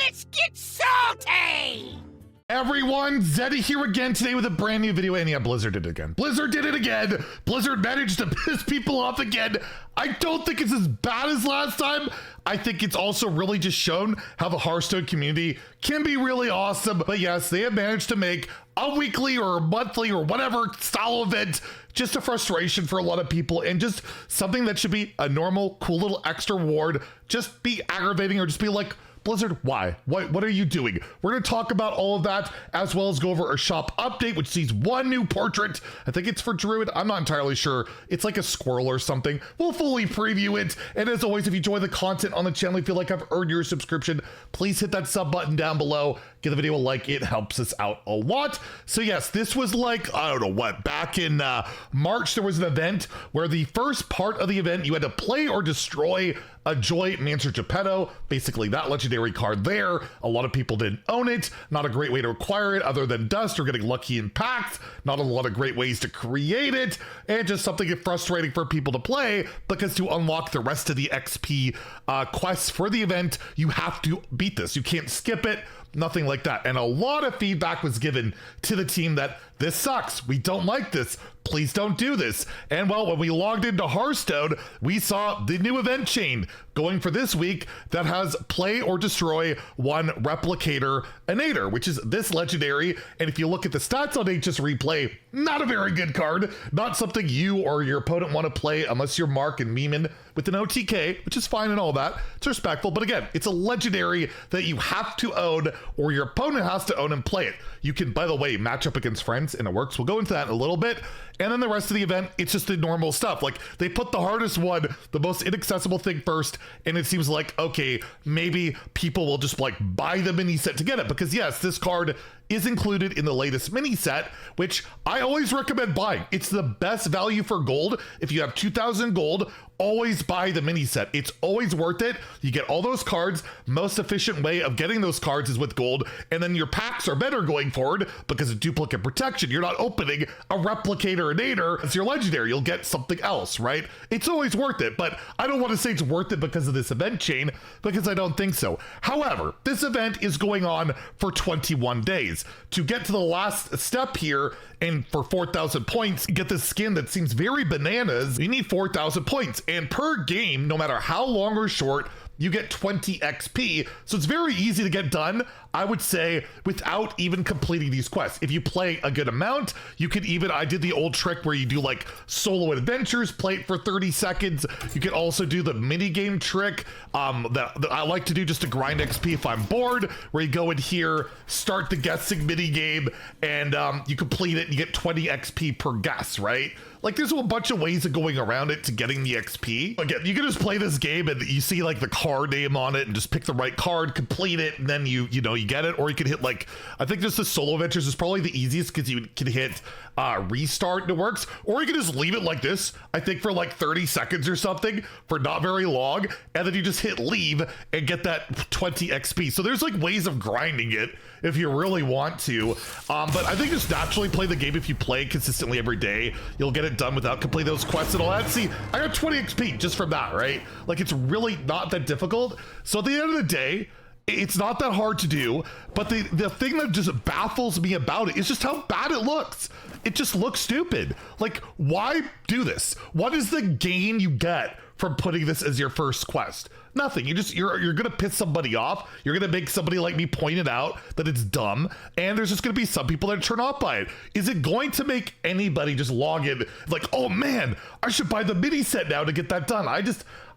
Let's get salty! Everyone, Zeddy here again today with a brand new video, and yeah, Blizzard did it again. Blizzard did it again! Blizzard managed to piss people off again. I don't think it's as bad as last time. I think it's also really just shown how the Hearthstone community can be really awesome. But yes, they have managed to make a weekly or a monthly or whatever style event just a frustration for a lot of people, and just something that should be a normal, cool little extra reward. Just be aggravating, or just be like, Blizzard, why? What are you doing? We're going to talk about all of that, as well as go over a shop update, which sees one new portrait. I think it's for Druid. I'm not entirely sure. It's like a squirrel or something. We'll fully preview it. And as always, if you enjoy the content on the channel, you feel like I've earned your subscription, please hit that sub button down below. Give the video a like. It helps us out a lot. So yes, this was like, I don't know what, back in March, there was an event where the first part of the event, you had to play or destroy a Joy Mancer Geppetto, basically that legendary card there. A lot of people didn't own it. Not a great way to acquire it other than dust or getting lucky in packs. Not a lot of great ways to create it, and just something frustrating for people to play, because to unlock the rest of the XP quests for the event, you have to beat this. You can't skip it. Nothing like that. And a lot of feedback was given to the team that this sucks. We don't like this. Please don't do this. And well, when we logged into Hearthstone, we saw the new event chain going for this week that has play or destroy one replicator Inator, which is this legendary. And if you look at the stats on HS Replay, not a very good card. Not something you or your opponent want to play unless you're Mark and Meeman with an OTK, which is fine and all that. It's respectful. But again, it's a legendary that you have to own, or your opponent has to own and play it. You can, by the way, match up against friends, and it works. We'll go into that in a little bit. And then the rest of the event, it's just the normal stuff. Like, they put the hardest one, the most inaccessible thing first, and it seems like, okay, maybe people will just like buy the mini set to get it, because yes, this card is included in the latest mini set, which I always recommend buying. It's the best value for gold. If you have 2,000 gold, always buy the mini set. It's always worth it. You get all those cards. Most efficient way of getting those cards is with gold, and then your packs are better going forward because of duplicate protection. You're not opening a replicator Inator as your legendary. You'll get something else, right? It's always worth it, but I don't want to say it's worth it because of this event chain, because I don't think so. However, this event is going on for 21 days. To get to the last step here, and for 4,000 points, get this skin that seems very bananas, you need 4,000 points. And per game, no matter how long or short, you get 20 XP. So it's very easy to get done, I would say, without even completing these quests. If you play a good amount, you could even, I did the old trick where you do like solo adventures, play it for 30 seconds. You can also do the mini game trick that I like to do just to grind XP if I'm bored, where you go in here, start the guessing mini game, and you complete it and you get 20 XP per guess, right? Like, there's a bunch of ways of going around it to getting the XP. Again, you can just play this game and you see like the card name on it and just pick the right card, complete it, and then you get it. Or you can hit like, I think just the solo adventures is probably the easiest, because you can hit restart and it works. Or you can just leave it like this, I think for like 30 seconds or something, for not very long, and then you just hit leave and get that 20 XP. So there's like ways of grinding it if you really want to. But I think just naturally play the game. If you play consistently every day, you'll get it done without completing those quests and all that. See, I got 20 XP just from that, right? Like, it's really not that difficult. So at the end of the day, it's not that hard to do, but the thing that just baffles me about it is just how bad it looks. It just looks stupid. Like, why do this? What is the gain you get from putting this as your first quest? Nothing. You're gonna piss somebody off. You're gonna make somebody like me point it out that it's dumb, and there's just gonna be some people that turn off by it. Is it going to make anybody just log in like, oh man, I should buy the mini set now to get that done?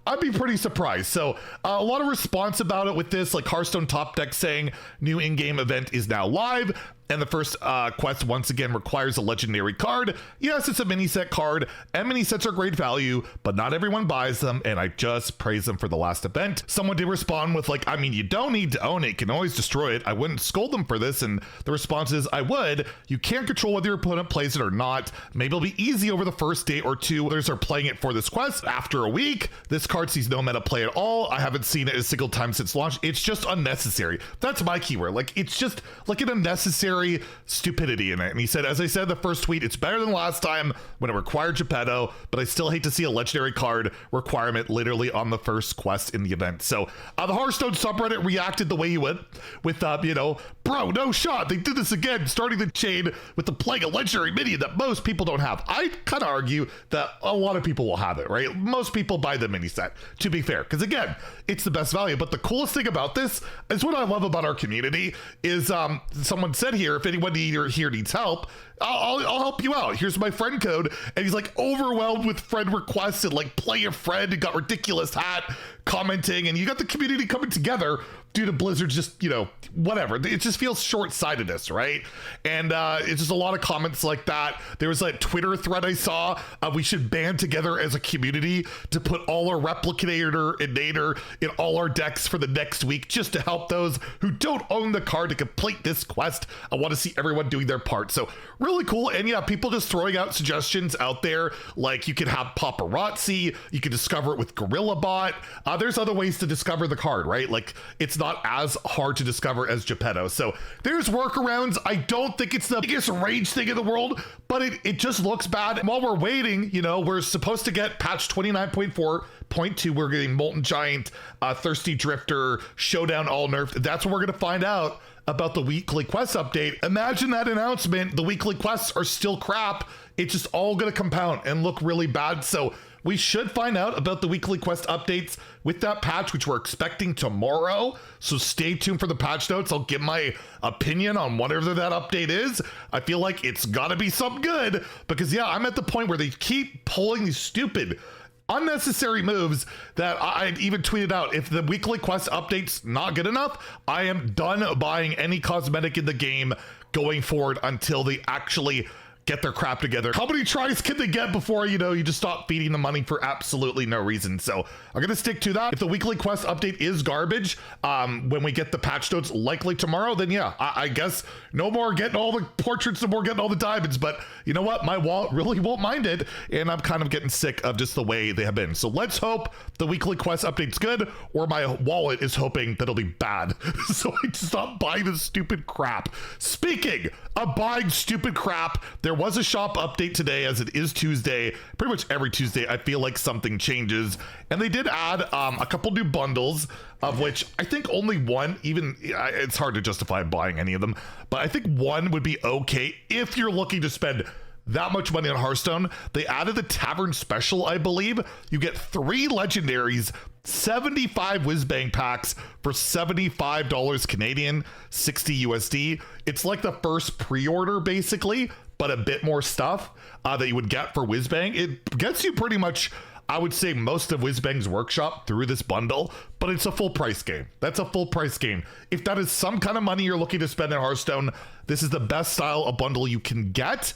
I'd be pretty surprised. So a lot of response about it with this, like Hearthstone Top Deck saying new in-game event is now live. And the first quest, once again, requires a legendary card. Yes, it's a mini set card, and mini sets are great value, but not everyone buys them, and I just praise them for the last event. Someone did respond with like, I mean, you don't need to own it, you can always destroy it. I wouldn't scold them for this, and the response is, I would. You can't control whether your opponent plays it or not. Maybe it'll be easy over the first day or two. Others are playing it for this quest. After a week, this card sees no meta play at all. I haven't seen it a single time since launch. It's just unnecessary. That's my keyword. Like, it's just like an unnecessary legendary stupidity in it. And he said, as I said in the first tweet, it's better than last time when it required Geppetto, but I still hate to see a legendary card requirement literally on the first quest in the event. So the Hearthstone subreddit reacted the way he would with, you know, bro, no shot. They did this again, starting the chain with the playing a legendary minion that most people don't have. I kind of argue that a lot of people will have it, right? Most people buy the mini set, to be fair, because again, it's the best value. But the coolest thing about this is what I love about our community is someone said here, if anyone here needs help, I'll help you out. Here's my friend code. And he's like overwhelmed with friend requests and like play a friend and got ridiculous hat commenting, and you got the community coming together due to Blizzard just, you know, whatever. It just feels short-sightedness, right? And it's just a lot of comments like that. There was a Twitter thread I saw. We should band together as a community to put all our Replicator and Nader in all our decks for the next week, just to help those who don't own the card to complete this quest. I want to see everyone doing their part. So really cool. And yeah, people just throwing out suggestions out there. Like you could have Paparazzi. You can discover it with Gorilla Bot. There's other ways to discover the card, right? Like it's not as hard to discover as Geppetto. So there's workarounds. I don't think it's the biggest rage thing in the world, but it just looks bad. And while we're waiting, you know, we're supposed to get patch 29.4.2. We're getting Molten Giant, Thirsty Drifter, Showdown all nerfed. That's what we're going to find out about the weekly quest update. Imagine that announcement. The weekly quests are still crap. It's just all going to compound and look really bad. So we should find out about the weekly quest updates with that patch, which we're expecting tomorrow. So stay tuned for the patch notes. I'll give my opinion on whatever that update is. I feel like it's got to be something good because, yeah, I'm at the point where they keep pulling these stupid unnecessary moves that I even tweeted out. If the weekly quest update's not good enough, I am done buying any cosmetic in the game going forward until they actually get their crap together. How many tries can they get before, you know, you just stop feeding the money for absolutely no reason? So I'm going to stick to that. If the weekly quest update is garbage, when we get the patch notes likely tomorrow, then yeah, I guess no more getting all the portraits, no more getting all the diamonds. But you know what? My wallet really won't mind it. And I'm kind of getting sick of just the way they have been. So let's hope the weekly quest update's good, or my wallet is hoping that it'll be bad. So I just stop buying this stupid crap. Speaking of buying stupid crap, there was a shop update today, as it is Tuesday. Pretty much every Tuesday I feel like something changes, and they did add a couple new bundles, of which I think only one, even it's hard to justify buying any of them, but I think one would be okay if you're looking to spend that much money on Hearthstone. They added the Tavern Special, I believe. You get 3 legendaries, 75 Whizbang packs for $75 Canadian, 60 USD. It's like the first pre-order basically, but a bit more stuff that you would get for Whizbang. It gets you pretty much, I would say, most of Whizbang's workshop through this bundle, but it's a full price game. That's a full price game. If that is some kind of money you're looking to spend in Hearthstone, this is the best style of bundle you can get.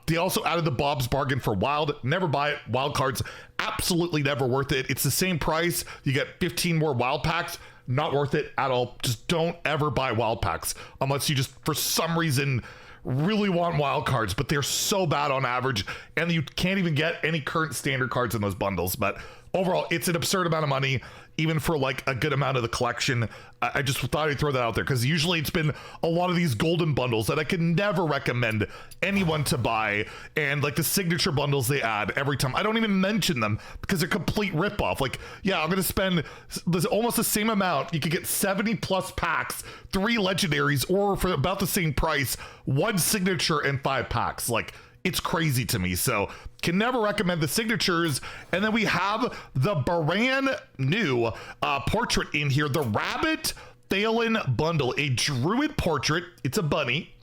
They also added the Bob's Bargain for Wild. Never buy it. Wild cards, absolutely never worth it. It's the same price. You get 15 more wild packs. Not worth it at all. Just don't ever buy wild packs unless you just, for some reason, really want wild cards, but they're so bad on average, and you can't even get any current standard cards in those bundles. But overall, it's an absurd amount of money, even for like a good amount of the collection. I just thought I'd throw that out there because usually it's been a lot of these golden bundles that I can never recommend anyone to buy, and like the signature bundles they add every time, I don't even mention them because they're complete ripoff. Like, yeah, I'm gonna spend almost the same amount. You could get 70 plus packs, 3 legendaries, or for about the same price, 1 signature and 5 packs. Like, it's crazy to me. So can never recommend the signatures. And then we have the brand new portrait in here, the Rabbit Faelin bundle, a Druid portrait. It's a bunny.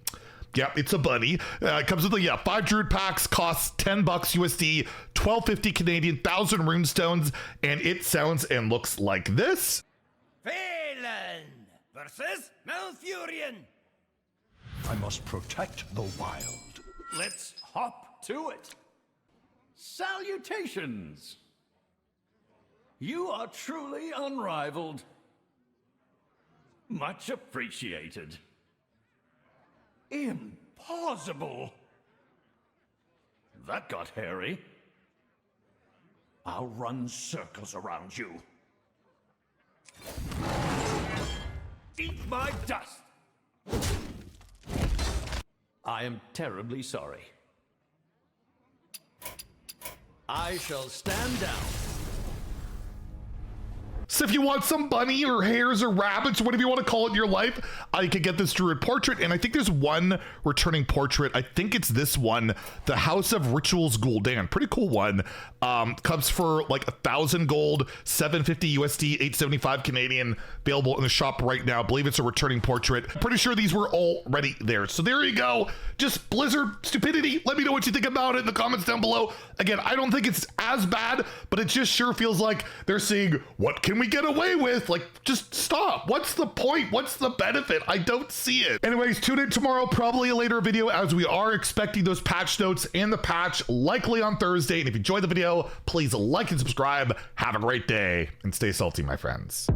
Yep, it's a bunny. It comes with 5 Druid packs, costs $10 USD, 1250 Canadian, 1,000 runestones, and it sounds and looks like this. Faelin versus Malfurion. I must protect the wild. Let's hop to it. Salutations. You are truly unrivaled. Much appreciated. Impossible. That got hairy. I'll run circles around you. Eat my dust. I am terribly sorry. I shall stand down. So if you want some bunny or hares or rabbits or whatever you want to call it in your life, you can get this Druid portrait. And I think there's one returning portrait. I think it's this one, the House of Rituals Gul'dan. Pretty cool one. Comes for like 1,000 gold, 750 USD, 875 Canadian. Available in the shop right now. I believe it's a returning portrait. Pretty sure these were already there. So there you go. Just Blizzard stupidity. Let me know what you think about it in the comments down below. Again, I don't think it's as bad, but it just sure feels like they're saying, what can we get away with? Like, just stop. What's the point? What's the benefit? I don't see it. Anyways, tune in tomorrow, probably a later video, as we are expecting those patch notes and the patch likely on Thursday. And if you enjoyed the video, please like and subscribe. Have a great day and stay salty, my friends.